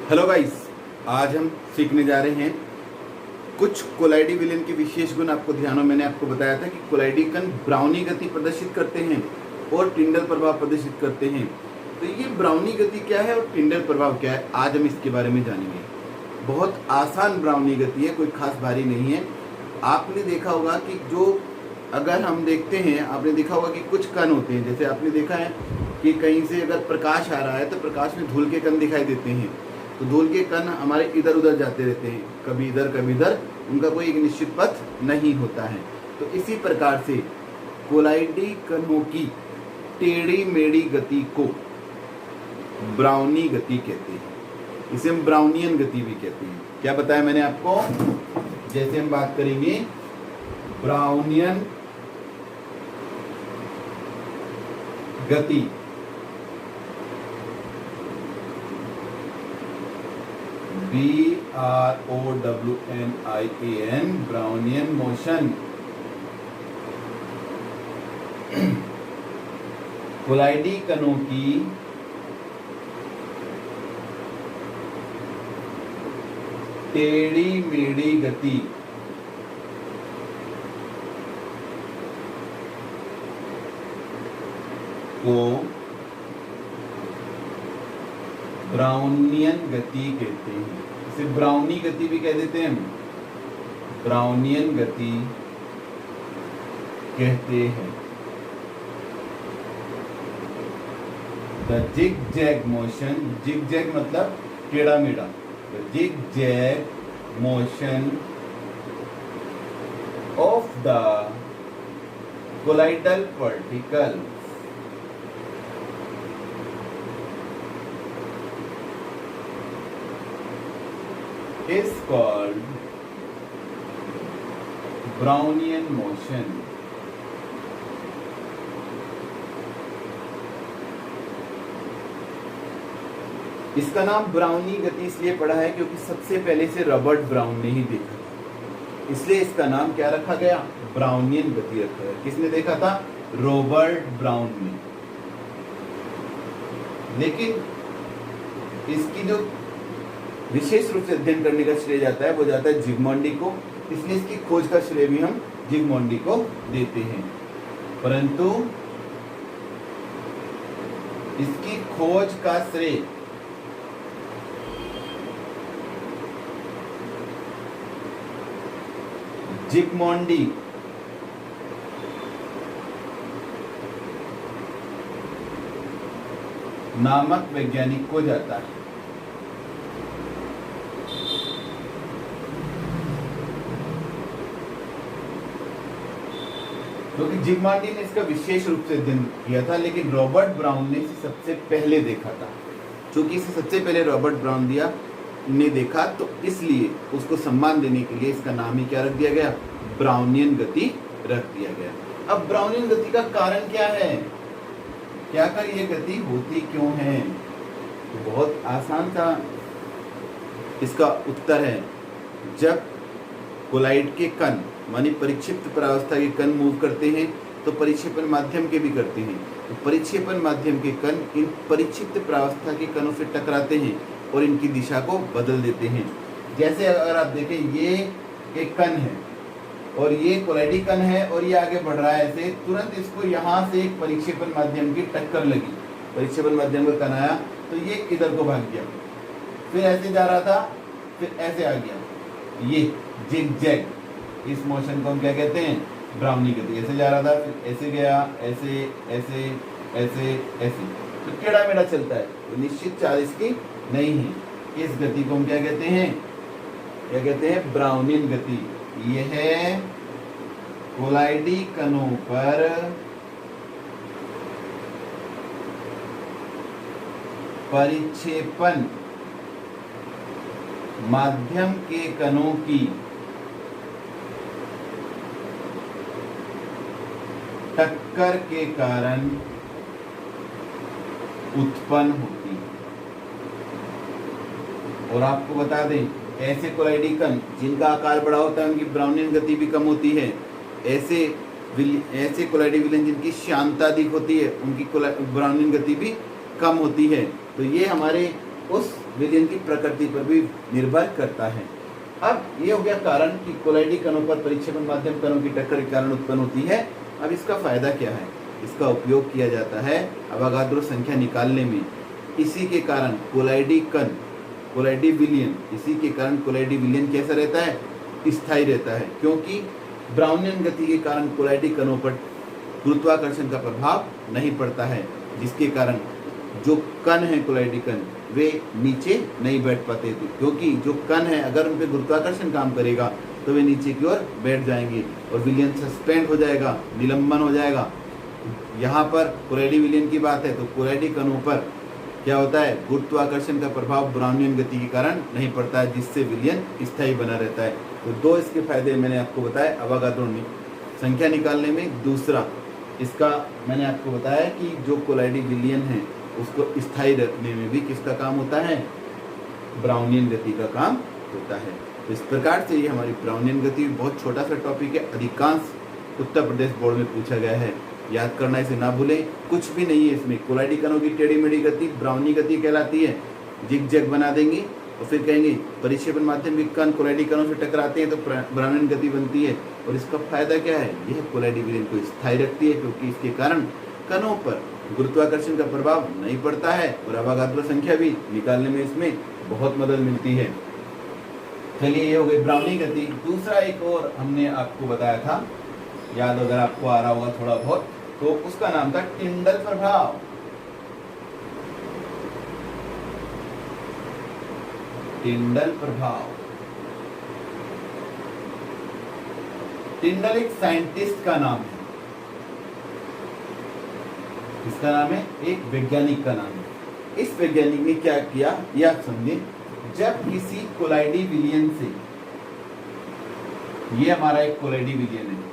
Hello guys, आज हम सीखने जा रहे हैं कुछ कोलाइडी विलेन के विशेष गुण। आपको ध्यान हो, मैंने आपको बताया था कि कोलाइडी कण ब्राउनी गति प्रदर्शित करते हैं और टिंडल प्रभाव प्रदर्शित करते हैं। तो ये ब्राउनी गति क्या है और टिंडल प्रभाव क्या है, आज हम इसके बारे में जानेंगे। बहुत आसान ब्राउनी गति है, कोई खास भारी नहीं है। आपने देखा होगा कि जो अगर हम देखते हैं, आपने देखा होगा कि कुछ कण होते हैं, जैसे आपने देखा है कि कहीं से अगर प्रकाश आ रहा है तो प्रकाश में धूल के कण दिखाई देते हैं। तो धूल के कण हमारे इधर उधर जाते रहते हैं, कभी इधर कभी इधर, उनका कोई एक निश्चित पथ नहीं होता है। तो इसी प्रकार से कोलाइडी कणों की टेढ़ी मेढ़ी गति को ब्राउनी गति कहते हैं। इसे हम ब्राउनियन गति भी कहते हैं। क्या बताया मैंने आपको? जैसे हम बात करेंगे ब्राउनियन गति, BROWNIAN, ब्राउनियन मोशन। कोलाइडी कणों की टेढ़ी मेढ़ी गति को ब्राउनियन गति कहते हैं। इसे ब्राउनी गति भी कह देते हैं, ब्राउनियन गति कहते हैं। द जिग-जैग मोशन, जिग-जैग मतलब टेढ़ा मेढ़ा, the zigzag motion of the colloidal particle is called Brownian motion। इसका नाम ब्राउनी गति इसलिए पड़ा है क्योंकि सबसे पहले से रॉबर्ट ब्राउन ने ही देखा था, इसलिए इसका नाम क्या रखा गया? ब्राउनियन गति रखा गया। किसने देखा था? रॉबर्ट ब्राउन ने। लेकिन इसकी जो विशेष रूप से अध्ययन करने का श्रेय जाता है वो जाता है जिगमॉन्डी को, इसलिए इसकी खोज का श्रेय भी हम जिगमॉन्डी को देते हैं। परंतु इसकी खोज का श्रेय जिगमॉन्डी नामक वैज्ञानिक को जाता है। क्योंकि जिगमॉन्डी ने इसका विशेष रूप से अध्ययन किया था, लेकिन रॉबर्ट ब्राउन ने इसे सबसे पहले देखा था। क्योंकि इसे सबसे पहले रॉबर्ट ब्राउन ने देखा, तो इसलिए उसको सम्मान देने के लिए इसका नाम ही क्या रख दिया गया? ब्राउनियन गति रख दिया गया। अब ब्राउनियन गति का कारण क्या है? क्या कर ये गति होती क्यों है? तो बहुत आसान सा इसका उत्तर है। जब कोलाइड के कण मानी परिक्षिप्त परावस्था के कण मूव करते हैं तो परिक्षेपण माध्यम के भी करते हैं। तो परिक्षेपण माध्यम के कण इन परिक्षिप्त परावस्था के कणों से टकराते हैं और इनकी दिशा को बदल देते हैं। जैसे अगर आप देखें, ये एक कण है और ये कोलाइडी कण है और ये आगे बढ़ रहा है ऐसे, तुरंत इसको यहाँ से एक परिक्षेपण माध्यम की टक्कर लगी, परिक्षेपण माध्यम का कण आया तो ये इधर को भाग गया, फिर ऐसे जा रहा था, फिर ऐसे आ गया। ये जिग-जैग, इस मोशन को हम क्या कहते हैं? ब्राउनी गति। ऐसे जा रहा था, फिर ऐसे गया, ऐसे ऐसे ऐसे ऐसे, तो टेढ़ा मेढ़ा चलता है, तो निश्चित चाल इसकी नहीं है। इस गति को हम क्या कहते हैं? क्या कहते हैं? ब्राउनियन गति। यह कोलाइडी कणों पर परिक्षेपण माध्यम के कणों की टक्कर के कारण उत्पन्न होती है। और आपको बता दें, ऐसे कोलाइडी कण जिनका आकार बड़ा होता है उनकी ब्राउनियन गति भी कम होती है। ऐसे कोलाइडी विलेन जिनकी श्यानता अधिक होती है उनकी ब्राउनियन गति भी कम होती है। तो ये हमारे उस विलयन की प्रकृति पर भी निर्भर करता है। अब ये हो गया कारण कि कोलाइडी कणों पर परिक्षेपण माध्यम कणों की टक्कर के कारण उत्पन्न होती है। अब इसका फायदा क्या है? इसका उपयोग किया जाता है अवोगाद्रो संख्या निकालने में। इसी के कारण कोलाइडी कण, कोलाइडी विलयन, इसी के कारण कोलाइडी विलयन कैसा रहता है? स्थायी रहता है, क्योंकि ब्राउनियन गति के कारण कोलाइडी कणों पर गुरुत्वाकर्षण का प्रभाव नहीं पड़ता है, जिसके कारण जो कण है कोलाइडी कण वे नीचे नहीं बैठ पाते थे, क्योंकि जो कण है अगर उन पर गुरुत्वाकर्षण काम करेगा तो वे नीचे की ओर बैठ जाएंगे और विलयन सस्पेंड हो जाएगा, निलंबन हो जाएगा। यहाँ पर कोलाइडी विलयन की बात है तो कोलाइडी कणों पर क्या होता है? गुरुत्वाकर्षण का प्रभाव ब्राउनियन गति के कारण नहीं पड़ता है, जिससे विलयन स्थायी बना रहता है। तो दो इसके फायदे मैंने आपको बताया अवोगाद्रो संख्या निकालने में। दूसरा इसका मैंने आपको बताया कि जो कोलाइडी विलयन है उसको स्थायी रखने में भी किसका काम होता है? ब्राउनियन गति का काम होता है। तो इस प्रकार से ये हमारी ब्राउनियन गति बहुत छोटा सा टॉपिक है, अधिकांश उत्तर प्रदेश बोर्ड में पूछा गया है। याद करना इसे ना भूलें, कुछ भी नहीं है इसमें। कोलाइडी कणों की टेढ़ी मेढ़ी गति ब्राउनी गति कहलाती है। जिग जैग बना देंगे और फिर कहेंगे परिक्षेपण माध्यम के कण कोलाइडी कणों से टकराते हैं तो ब्राउनियन गति बनती है। और इसका फायदा क्या है? यह कोलाइडी विलयन को स्थायी रखती है, क्योंकि इसके कारण कणों पर गुरुत्वाकर्षण का प्रभाव नहीं पड़ता है और अवोगाद्रो संख्या भी निकालने में इसमें बहुत मदद मिलती है। चलिए ये हो गई ब्राउनी गति। दूसरा एक और हमने आपको बताया था, याद अगर आपको आ रहा होगा थोड़ा बहुत, तो उसका नाम था टिंडल प्रभाव। टिंडल प्रभाव। टिंडल एक साइंटिस्ट का नाम है। इसका नाम है, एक वैज्ञानिक का नाम है। इस वैज्ञानिक ने क्या किया यह आप समझे। जब किसी कोलाइडी विलयन से, ये हमारा एक कोलाइडी विलयन है,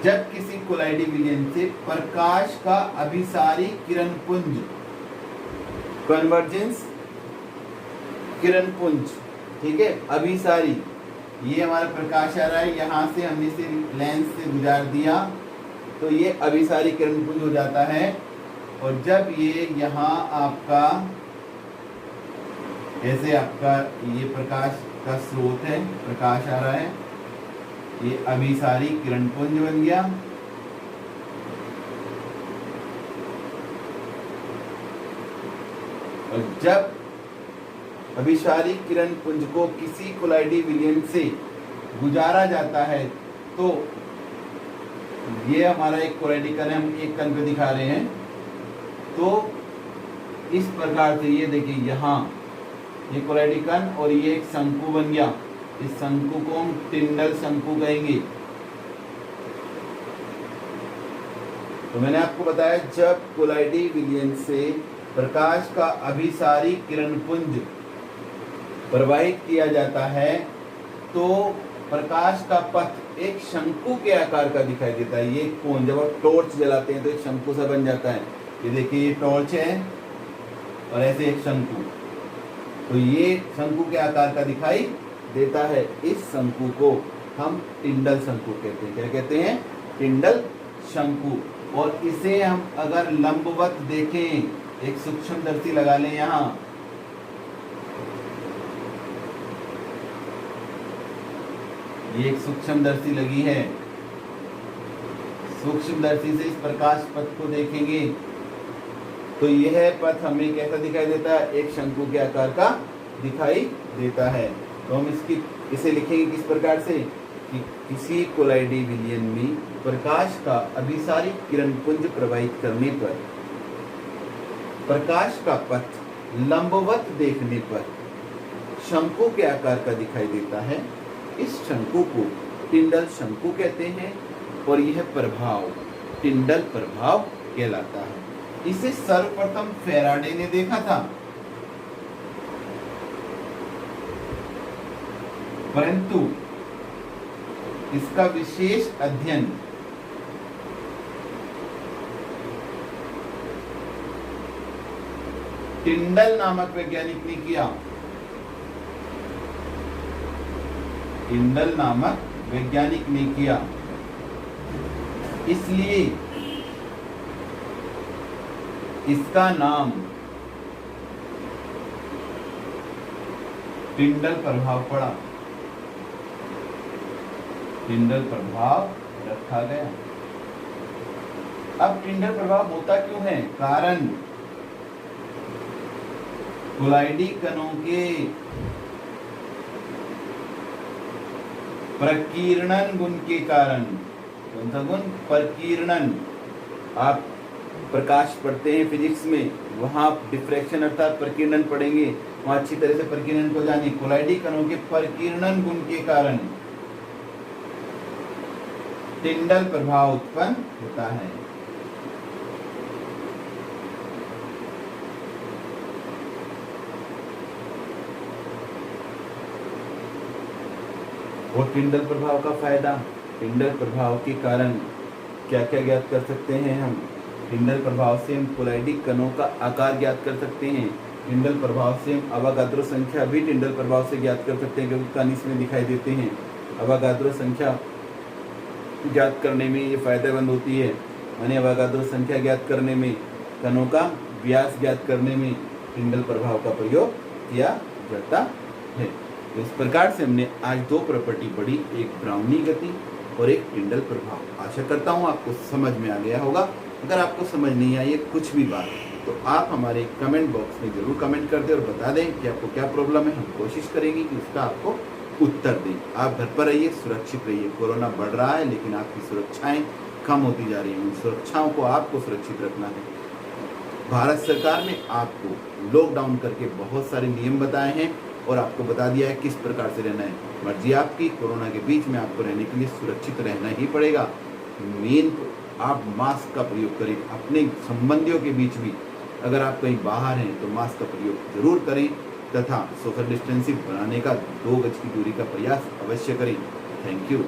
जब किसी कोलाइडी विलयन से प्रकाश का अभिसारी किरण पुंज, कन्वर्जेंस किरण पुंज, ठीक है, अभिसारी, ये हमारा प्रकाश आ रहा है, यहाँ से हमने इसे लेंस से गुजार दिया तो ये अभिसारी किरण पुंज हो जाता है। और जब ये यहाँ आपका ऐसे आपका ये प्रकाश का स्रोत है, प्रकाश आ रहा है, ये अभिसारी किरण पुंज बन गया। और जब अभिसारी किरण पुंज को किसी कोलाइडी विलयन से गुजारा जाता है तो ये हमारा एक कोलाइडी कण है, हम एक कण पे दिखा रहे हैं। तो इस प्रकार से ये देखिए, यहाँ ये कोलाइडी कण और ये एक शंकु बन गया। इस शंकु को हम टिंडल शंकु कहेंगे। तो मैंने आपको बताया जब कोलाइडी विलयन से प्रकाश का अभिसारी किरण पुंज प्रवाहित किया जाता है तो प्रकाश का पथ एक शंकु के आकार का दिखाई देता है। ये कोन, जब आप टॉर्च जलाते हैं तो एक शंकु सा बन जाता है। ये देखिए, ये टॉर्च है और ऐसे एक शंकु, तो ये शंकु के आकार का दिखाई देता है। इस शंकु को हम टिंडल शंकु कहते हैं। क्या कहते हैं? टिंडल शंकु। और इसे हम अगर लंबवत देखें, एक सूक्ष्मदर्शी लगा लें यहाँ, ये एक सूक्ष्मदर्शी लगी है, सूक्ष्मदर्शी से इस प्रकाश पथ को देखेंगे तो यह पथ हमें कैसा दिखाई देता है? एक शंकु के आकार का दिखाई देता है। तो हम इसे लिखेंगे किस प्रकार से कि किसी कोलाइडी विलयन में प्रकाश का अभिसारी किरण पुंज प्रवाहित करने पर प्रकाश का पथ लंबवत देखने पर शंकु के आकार का दिखाई देता है। इस शंकु को टिंडल शंकु कहते हैं और यह प्रभाव टिंडल प्रभाव कहलाता है। इसे सर्वप्रथम फैराडे ने देखा था, परंतु इसका विशेष अध्ययन टिंडल नामक वैज्ञानिक ने किया। टिंडल नामक वैज्ञानिक ने किया। इसलिए इसका नाम टिंडल प्रभाव पड़ा, टिंडल प्रभाव रखा गया। अब टिंडल प्रभाव होता क्यों है? कारण कोलाइडी कणों के प्रकीर्णन गुण के कारण। कौन सा गुण? प्रकीर्णन। आप प्रकाश पढ़ते हैं फिजिक्स में, वहां डिफ्रैक्शन अर्थात प्रकीर्णन पढ़ेंगे, वहां अच्छी तरह से प्रकीर्णन को जानिए। कोलाइडी कणों के प्रकीर्णन गुण के कारण टिंडल प्रभाव उत्पन्न होता है। और टिंडल प्रभाव का फायदा, टिंडल प्रभाव के कारण क्या क्या ज्ञात कर सकते हैं हम? टिंडल प्रभाव से हम कोलाइडी कणों का आकार ज्ञात कर सकते हैं। टिंडल प्रभाव से हम अवागाद्रो संख्या भी टिंडल प्रभाव से ज्ञात कर सकते हैं, क्योंकि कण इसमें दिखाई देते हैं। अवागाद्रो संख्या ज्ञात करने में ये फायदेमंद होती है, यानी अवागाद्रो संख्या ज्ञात करने में, कणों का व्यास ज्ञात करने में टिंडल प्रभाव का प्रयोग किया जाता है। तो इस प्रकार से हमने आज दो प्रॉपर्टी पढ़ी, एक ब्राउनी गति और एक टिंडल प्रभाव। आशा करता हूँ आपको समझ में आ गया होगा। अगर आपको समझ नहीं आई है कुछ भी बात, तो आप हमारे कमेंट बॉक्स में जरूर कमेंट कर दें और बता दें कि आपको क्या प्रॉब्लम है। हम कोशिश करेंगे कि उसका आपको उत्तर दें। आप घर पर रहिए, सुरक्षित रहिए। कोरोना बढ़ रहा है, लेकिन आपकी सुरक्षाएं कम होती जा रही हैं। उन सुरक्षाओं को आपको सुरक्षित रखना है। भारत सरकार ने आपको लॉकडाउन करके बहुत सारे नियम बताए हैं और आपको बता दिया है किस प्रकार से रहना है। मर्जी आपकी, कोरोना के बीच में आपको रहने के लिए सुरक्षित रहना ही पड़ेगा। मेन आप मास्क का प्रयोग करें। अपने संबंधियों के बीच भी अगर आप कहीं बाहर हैं तो मास्क का प्रयोग जरूर करें, तथा सोशल डिस्टेंसिंग बनाने का 2 गज की दूरी का प्रयास अवश्य करें। Thank you.